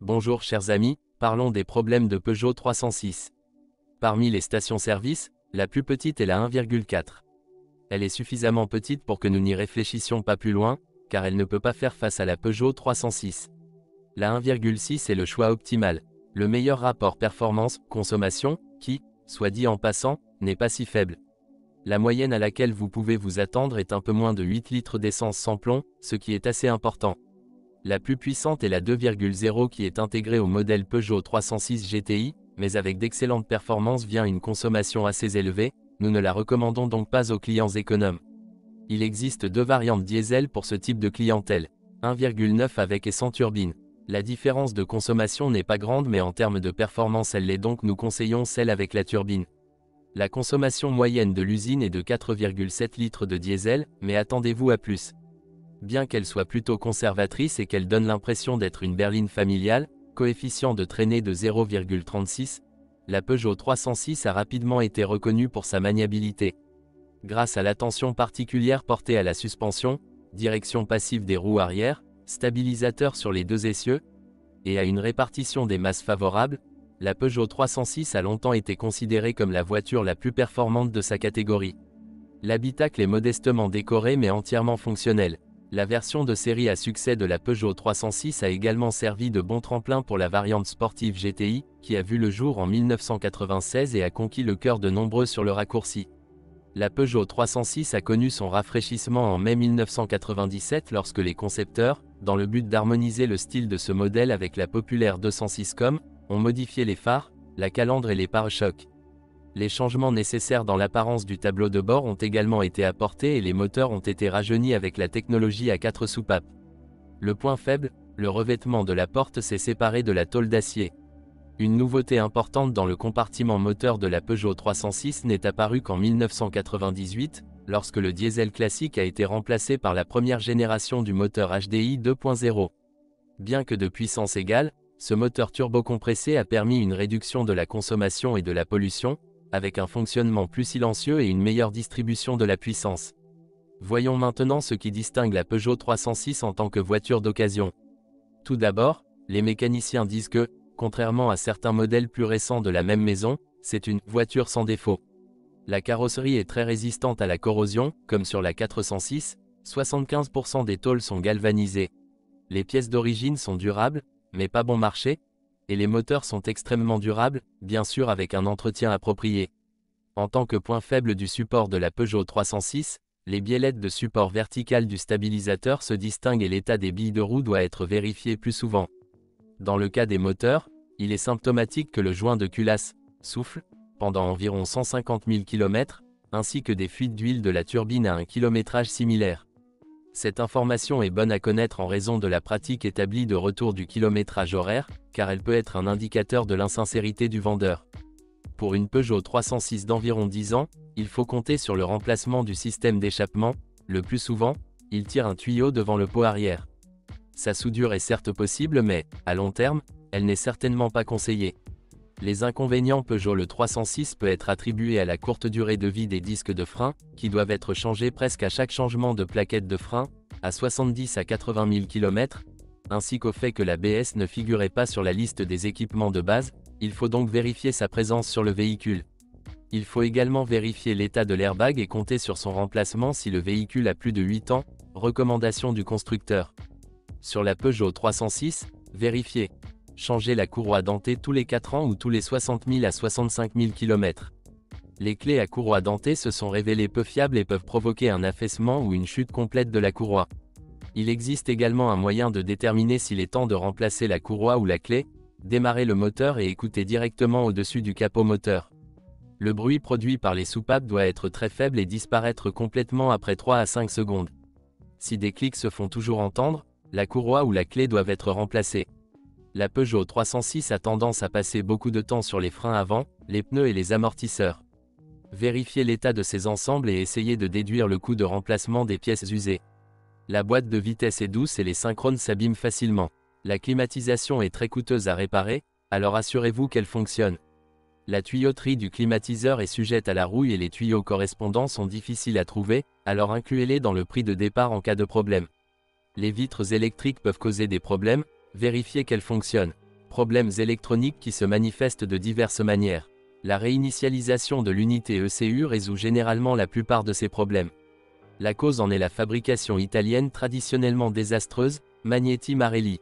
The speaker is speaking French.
Bonjour chers amis, parlons des problèmes de Peugeot 306. Parmi les stations-service, la plus petite est la 1,4. Elle est suffisamment petite pour que nous n'y réfléchissions pas plus loin, car elle ne peut pas faire face à la Peugeot 306. La 1,6 est le choix optimal, le meilleur rapport performance-consommation, qui, soit dit en passant, n'est pas si faible. La moyenne à laquelle vous pouvez vous attendre est un peu moins de 8 litres d'essence sans plomb, ce qui est assez important. La plus puissante est la 2,0 qui est intégrée au modèle Peugeot 306 GTI, mais avec d'excellentes performances via une consommation assez élevée, nous ne la recommandons donc pas aux clients économes. Il existe deux variantes diesel pour ce type de clientèle, 1,9 avec et sans turbine. La différence de consommation n'est pas grande mais en termes de performance elle l'est donc nous conseillons celle avec la turbine. La consommation moyenne de l'usine est de 4,7 litres de diesel, mais attendez-vous à plus. Bien qu'elle soit plutôt conservatrice et qu'elle donne l'impression d'être une berline familiale, coefficient de traînée de 0,36, la Peugeot 306 a rapidement été reconnue pour sa maniabilité. Grâce à l'attention particulière portée à la suspension, direction passive des roues arrière, stabilisateur sur les deux essieux, et à une répartition des masses favorable, la Peugeot 306 a longtemps été considérée comme la voiture la plus performante de sa catégorie. L'habitacle est modestement décoré mais entièrement fonctionnel. La version de série à succès de la Peugeot 306 a également servi de bon tremplin pour la variante sportive GTI, qui a vu le jour en 1996 et a conquis le cœur de nombreux sur le raccourci. La Peugeot 306 a connu son rafraîchissement en mai 1997 lorsque les concepteurs, dans le but d'harmoniser le style de ce modèle avec la populaire 206 ont modifié les phares, la calandre et les pare-chocs. Les changements nécessaires dans l'apparence du tableau de bord ont également été apportés et les moteurs ont été rajeunis avec la technologie à 4 soupapes. Le point faible, le revêtement de la porte s'est séparé de la tôle d'acier. Une nouveauté importante dans le compartiment moteur de la Peugeot 306 n'est apparue qu'en 1998, lorsque le diesel classique a été remplacé par la première génération du moteur HDI 2.0. Bien que de puissance égale, ce moteur turbocompressé a permis une réduction de la consommation et de la pollution, avec un fonctionnement plus silencieux et une meilleure distribution de la puissance. Voyons maintenant ce qui distingue la Peugeot 306 en tant que voiture d'occasion. Tout d'abord, les mécaniciens disent que, contrairement à certains modèles plus récents de la même maison, c'est une voiture sans défaut. La carrosserie est très résistante à la corrosion, comme sur la 406, 75% des tôles sont galvanisées. Les pièces d'origine sont durables, mais pas bon marché, et les moteurs sont extrêmement durables, bien sûr avec un entretien approprié. En tant que point faible du support de la Peugeot 306, les biellettes de support vertical du stabilisateur se distinguent et l'état des billes de roue doit être vérifié plus souvent. Dans le cas des moteurs, il est symptomatique que le joint de culasse souffle pendant environ 150 000 km, ainsi que des fuites d'huile de la turbine à un kilométrage similaire. Cette information est bonne à connaître en raison de la pratique établie de retour du kilométrage horaire, car elle peut être un indicateur de l'insincérité du vendeur. Pour une Peugeot 306 d'environ 10 ans, il faut compter sur le remplacement du système d'échappement. Le plus souvent, il tire un tuyau devant le pot arrière. Sa soudure est certes possible mais, à long terme, elle n'est certainement pas conseillée. Les inconvénients Peugeot le 306 peut être attribué à la courte durée de vie des disques de frein, qui doivent être changés presque à chaque changement de plaquette de frein, à 70 à 80 000 km, ainsi qu'au fait que l'ABS ne figurait pas sur la liste des équipements de base, il faut donc vérifier sa présence sur le véhicule. Il faut également vérifier l'état de l'airbag et compter sur son remplacement si le véhicule a plus de 8 ans, recommandation du constructeur. Sur la Peugeot 306, vérifiez. Changez la courroie dentée tous les 4 ans ou tous les 60 000 à 65 000 km. Les clés à courroie dentée se sont révélées peu fiables et peuvent provoquer un affaissement ou une chute complète de la courroie. Il existe également un moyen de déterminer s'il est temps de remplacer la courroie ou la clé, démarrer le moteur et écouter directement au-dessus du capot moteur. Le bruit produit par les soupapes doit être très faible et disparaître complètement après 3 à 5 secondes. Si des clics se font toujours entendre, la courroie ou la clé doivent être remplacées. La Peugeot 306 a tendance à passer beaucoup de temps sur les freins avant, les pneus et les amortisseurs. Vérifiez l'état de ces ensembles et essayez de déduire le coût de remplacement des pièces usées. La boîte de vitesse est douce et les synchrones s'abîment facilement. La climatisation est très coûteuse à réparer, alors assurez-vous qu'elle fonctionne. La tuyauterie du climatiseur est sujette à la rouille et les tuyaux correspondants sont difficiles à trouver, alors incluez-les dans le prix de départ en cas de problème. Les vitres électriques peuvent causer des problèmes, vérifiez qu'elles fonctionnent. problèmes électroniques qui se manifestent de diverses manières. La réinitialisation de l'unité ECU résout généralement la plupart de ces problèmes. La cause en est la fabrication italienne traditionnellement désastreuse, Magneti Marelli.